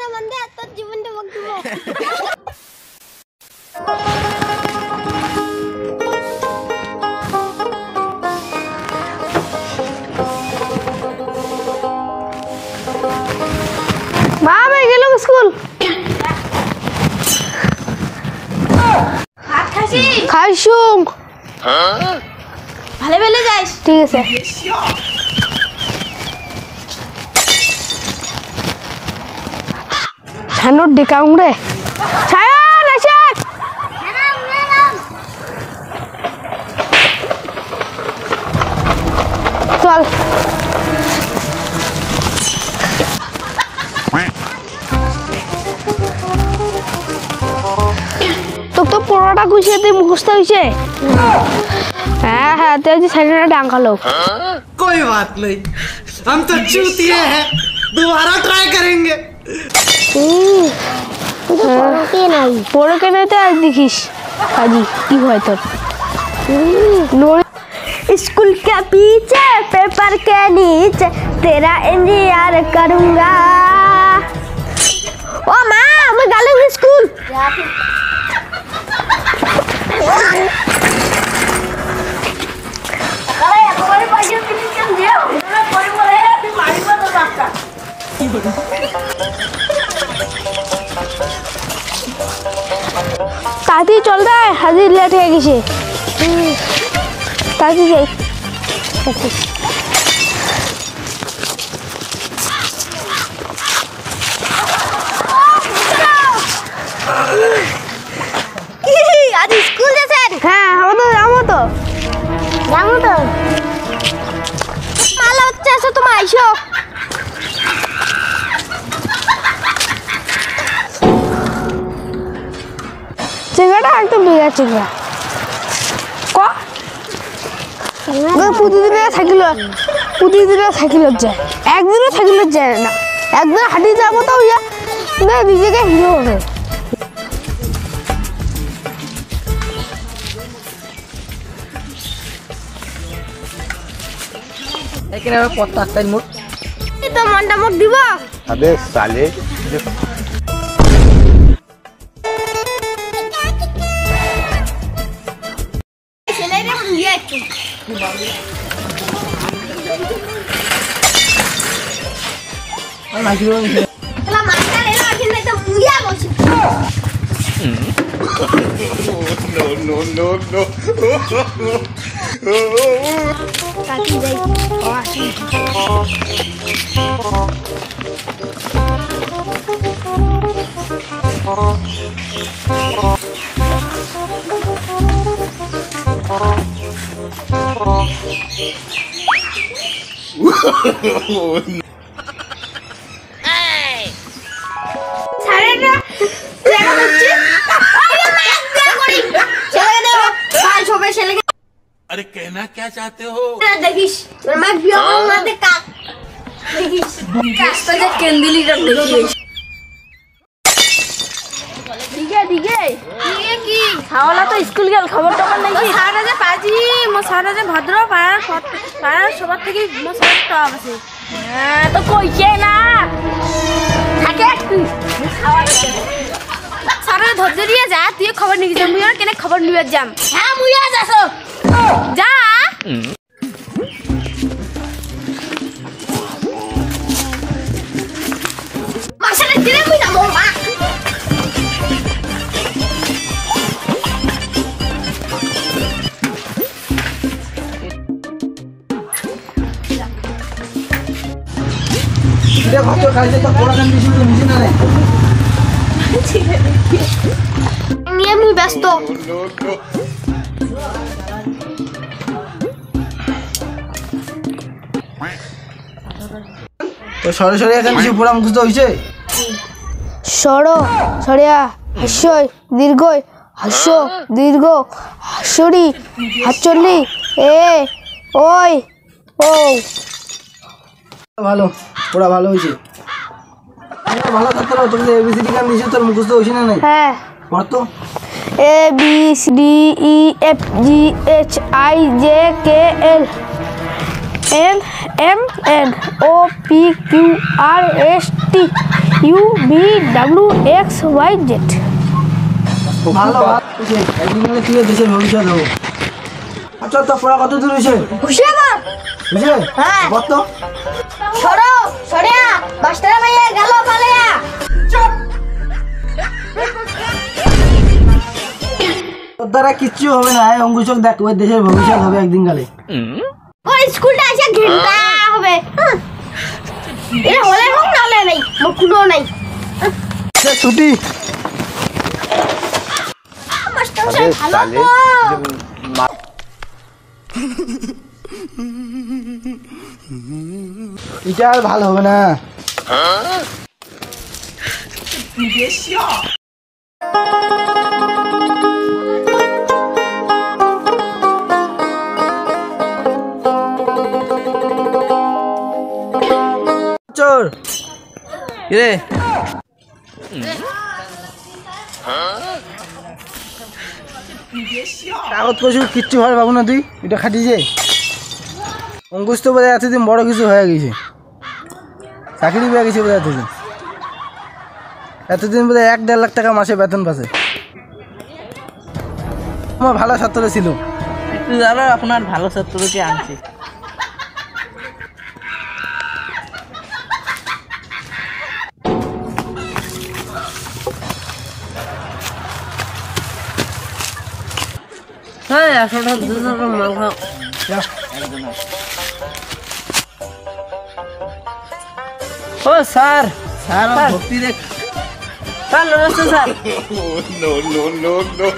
না মন্দে তোর জীবনটা বকবো মা আমি গেলাম স্কুল খাইছুম ভালো ভালো যাইস ঠিক আছে ছানোর দেখাউং রে ছায়ন এসে চল তো পুরোটা গুছিয়ে দিয়ে মুখস্থ হয়েছে हाँ तो जी साइड में डांग लो कोई बात नहीं हम तो चूतिए हैं दोबारा ट्राई करेंगे पढ़ो के नहीं तो आज दिखिस आजी की हुआ तो स्कूल के पीछे पेपर के नीचे तेरा इंतजार करूंगा ओ माँ मैं गालूंगी स्कूल ताती चल रहा है हाजिर लेट है किसी ताती जाए आज स्कूल जैसे हाँ हम तो जामो तो माला बच्चा से तुम आइशो चिंगाड़ा एकदम बिगा चिंगा को প্রতিদিন সাইকেল যায় একদিনও সাইকেল যায় না একদিন হাঁটি যাবো তো ইয়া না নিজেকে হিরো হবে लेकिन अब पत्ता तन मुट तो मंडा मुट দিব अबे साले ছেলেটা মুইয়া একটু और नाची रो এলা মাথা এলা এখানে তো মুইয়া বসে no no no কাটি যাই ছাড়েনা দেখা হচ্ছে আরে মার দে করি ছেলে দে ভাই সবে ছেলে अरे कहना क्या चाहते हो দেখিস তোর মা বিয়ে করব না দে কা দেখিস কাজটা যে কেন্দিলি রব দেখিস দিগে কি খাওয়ালা তো স্কুল গেল খবর টবর নাকি সারা যে পাজি মো সারা যে ভদ্র পাড়ার সবার থেকে মো সারা টপ আছে হ্যাঁ তো কইছে না থাকে সারা ধৈর্য দিয়ে যা তুই খবর নিয়ে যা মুই আর কেনে খবর নিয়ে যাম হ্যাঁ মুই আজ আসো যা মাসারে দিলে মুই না মা ये भातो खाइছে তো পোড়া গান বেশি তো নিছি না রে নিয়ে মুই ব্যস্ত তো সরাসরি এখন কিছু পোড়া মুখস্থ হইছে সরো সরিয়া হাস্যই দীর্ঘই হাস্য দীর্ঘ হাস্যরি হাস্যলি এ ওই ও ভালো পোড়া ভালো হইছে ভালো ছাত্র তুমি এবিসিডি গান দিছো তোর মুখস্থ হইছে না নাই হ্যাঁ পড় তো A B C D E F G H I J K L M N O P Q R S T UVWXYZ। ভালো হয়েছে, একদিন গেলে তুই দেশের ভবিষ্যৎ হবো। আচ্ছা তো পড়া কত দূর হয়েছে? হুশিয়ার বুঝলে? হ্যাঁ। কত? সরো সরিয়া মাস্টার ভাইয়া গেল পালিয়া। তোর দ্বারা কিচ্ছু হবে না, অঙ্কুশক দেখ ওই দেশের ভবিষ্যৎ হবে একদিন গেলে। ওই স্কুলটা এসে ঘিরতে হবে। এ হলে হোক নালে নেই, মোর কোনো নাই। ছুটি। মাস্টার अबे সাহেব ভালো साले তো। এটা আর ভালো হবে না। চোর রে কাগজ কচুর কিচ্ছু ভালো পাবো না তুই, এটা খাটিয়েছে। অঙ্কুশ তো বোধ হয় এতদিন বড় কিছু হয়ে গেছে, চাকরি পেয়ে গেছে বোধ হয় এতদিন বোধ হয় 1-1.5 লাখ টাকা মাসে বেতন পাচ্ছে। আমার ভালো ছাত্র ছিল। একটু দাঁড়া, আপনার ভালো ছাত্রকে আনছি। হ্যাঁ 100 টাকা 200 টাকা মাল খাও। ও স্যার, স্যার ভর্তি দেখ। Sir namaste sir. No, no, no, no.